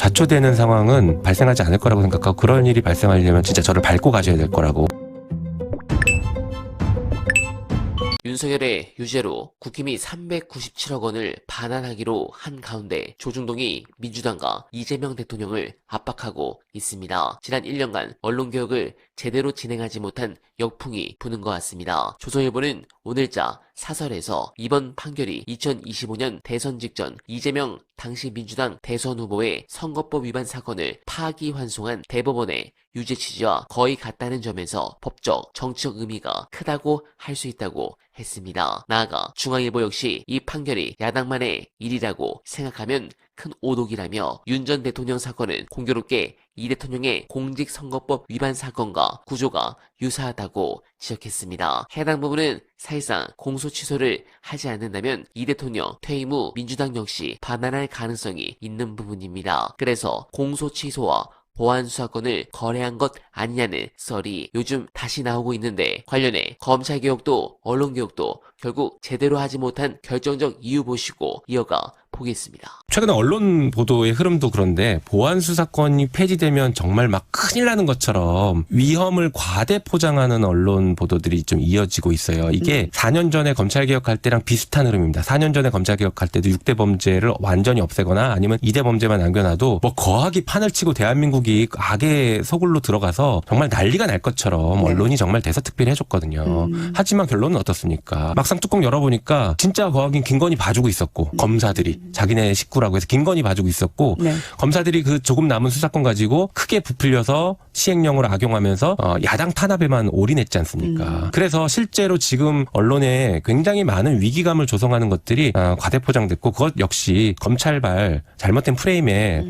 자초되는 상황은 발생하지 않을 거라고 생각하고, 그런 일이 발생하려면 진짜 저를 밟고 가셔야 될 거라고. 윤석열의 유죄로 국힘이 397억 원을 반환하기로 한 가운데 조중동이 민주당과 이재명 대통령을 압박하고 있습니다. 지난 1년간 언론개혁을 제대로 진행하지 못한 역풍이 부는 것 같습니다. 조선일보는 오늘자 사설에서 이번 판결이 2025년 대선 직전 이재명 당시 민주당 대선 후보의 선거법 위반 사건을 파기환송한 대법원의 유죄 취지와 거의 같다는 점에서 법적, 정치적 의미가 크다고 할 수 있다고 했습니다. 나아가 중앙일보 역시 이 판결이 야당만의 일이라고 생각하면 큰 오독이라며 윤 전 대통령 사건은 공교롭게 이 대통령의 공직선거법 위반 사건과 구조가 유사하다고 지적했습니다. 해당 부분은 사실상 공소 취소를 하지 않는다면 이 대통령 퇴임 후 민주당 역시 반환할 가능성이 있는 부분입니다. 그래서 공소 취소와 보안 수사권을 거래한 것 아니냐는 썰이 요즘 다시 나오고 있는데, 관련해 검찰개혁도 언론개혁도 결국 제대로 하지 못한 결정적 이유 보시고 이어가 보겠습니다. 최근에 언론 보도의 흐름도 그런데, 보안 수사권이 폐지되면 정말 막 큰일 나는 것처럼 위험을 과대 포장하는 언론 보도들이 좀 이어지고 있어요. 이게 4년 전에 검찰개혁할 때랑 비슷한 흐름입니다. 4년 전에 검찰개혁할 때도 6대 범죄를 완전히 없애거나 아니면 2대 범죄만 남겨놔도 뭐 거하기 판을 치고 대한민국이 악의 소굴로 들어가서 정말 난리가 날 것처럼 언론이 정말 대서특필 해줬거든요. 하지만 결론은 어떻습니까? 막상 뚜껑 열어보니까 진짜 거하긴 김건희 봐주고 있었고, 검사들이 자기네 식구라고 해서 김건희 봐주고 있었고, 검사들이 그 조금 남은 수사권 가지고 크게 부풀려서 시행령으로 악용하면서 야당 탄압에만 올인했지 않습니까? 그래서 실제로 지금 언론에 굉장히 많은 위기감을 조성하는 것들이 과대포장됐고, 그것 역시 검찰발 잘못된 프레임에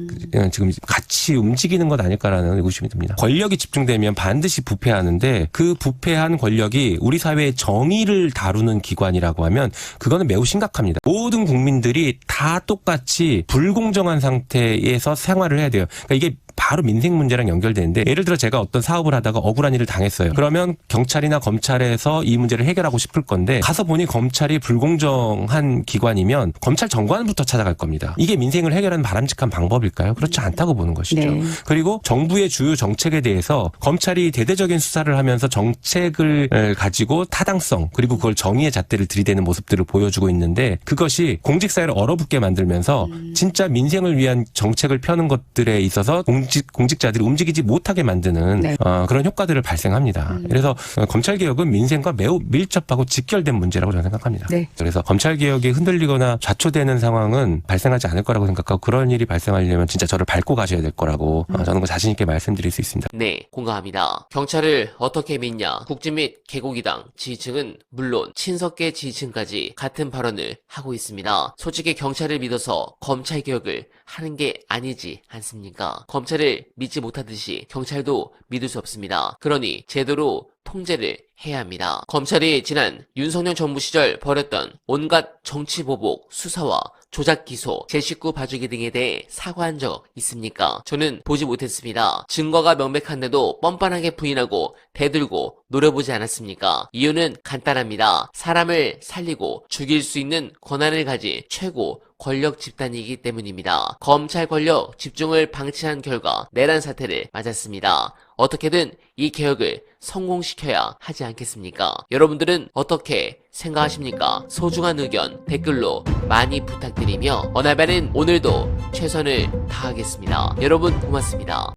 지금 같이 움직이는 것 아닐까라는 의구심이 듭니다. 권력이 집중되면 반드시 부패하는데, 그 부패한 권력이 우리 사회의 정의를 다루는 기관이라고 하면 그거는 매우 심각합니다. 모든 국민들이 다 똑같이 불공정한 상태에서 생활을 해야 돼요. 그러니까 이게 바로 민생 문제랑 연결되는데, 예를 들어 제가 어떤 사업을 하다가 억울한 일을 당했어요. 그러면 경찰이나 검찰에서 이 문제를 해결하고 싶을 건데, 가서 보니 검찰이 불공정한 기관이면 검찰 정관부터 찾아갈 겁니다. 이게 민생을 해결하는 바람직한 방법일까요? 그렇지 않다고 보는 것이죠. 그리고 정부의 주요 정책에 대해서 검찰이 대대적인 수사를 하면서 정책을 가지고 타당성, 그리고 그걸 정의의 잣대를 들이대는 모습들을 보여주고 있는데, 그것이 공직사회를 얼어붙게 만들면서 진짜 민생을 위한 정책을 펴는 것들에 있어서 공직자들이 움직이지 못하게 만드는 그런 효과들을 발생합니다. 그래서 검찰개혁은 민생과 매우 밀접하고 직결된 문제라고 저는 생각합니다. 그래서 검찰개혁이 흔들리거나 좌초되는 상황은 발생하지 않을 거라고 생각하고, 그런 일이 발생하려면 진짜 저를 밟고 가셔야 될 거라고 저는 자신 있게 말씀드릴 수 있습니다. 네, 공감합니다. 경찰을 어떻게 믿냐? 국진 및 개고기당 지지층은 물론 친석계 지지층까지 같은 발언을 하고 있습니다. 솔직히 경찰을 믿어서 검찰개혁을 하는 게 아니지 않습니까? 검찰을 믿지 못하듯이 경찰도 믿을 수 없습니다. 그러니 제대로 통제를 해야 합니다. 검찰이 지난 윤석열 정부 시절 벌였던 온갖 정치보복, 수사와 조작 기소, 제 식구 봐주기 등에 대해 사과한 적 있습니까? 저는 보지 못했습니다. 증거가 명백한데도 뻔뻔하게 부인하고 대들고 노려보지 않았습니까? 이유는 간단합니다. 사람을 살리고 죽일 수 있는 권한을 가진 최고 권력 집단이기 때문입니다. 검찰 권력 집중을 방치한 결과 내란 사태를 맞았습니다. 어떻게든 이 개혁을 성공시켜야 하지 않겠습니까? 여러분들은 어떻게 생각하십니까? 소중한 의견 댓글로 많이 부탁드리며, 어나바는 오늘도 최선을 다하겠습니다. 여러분 고맙습니다.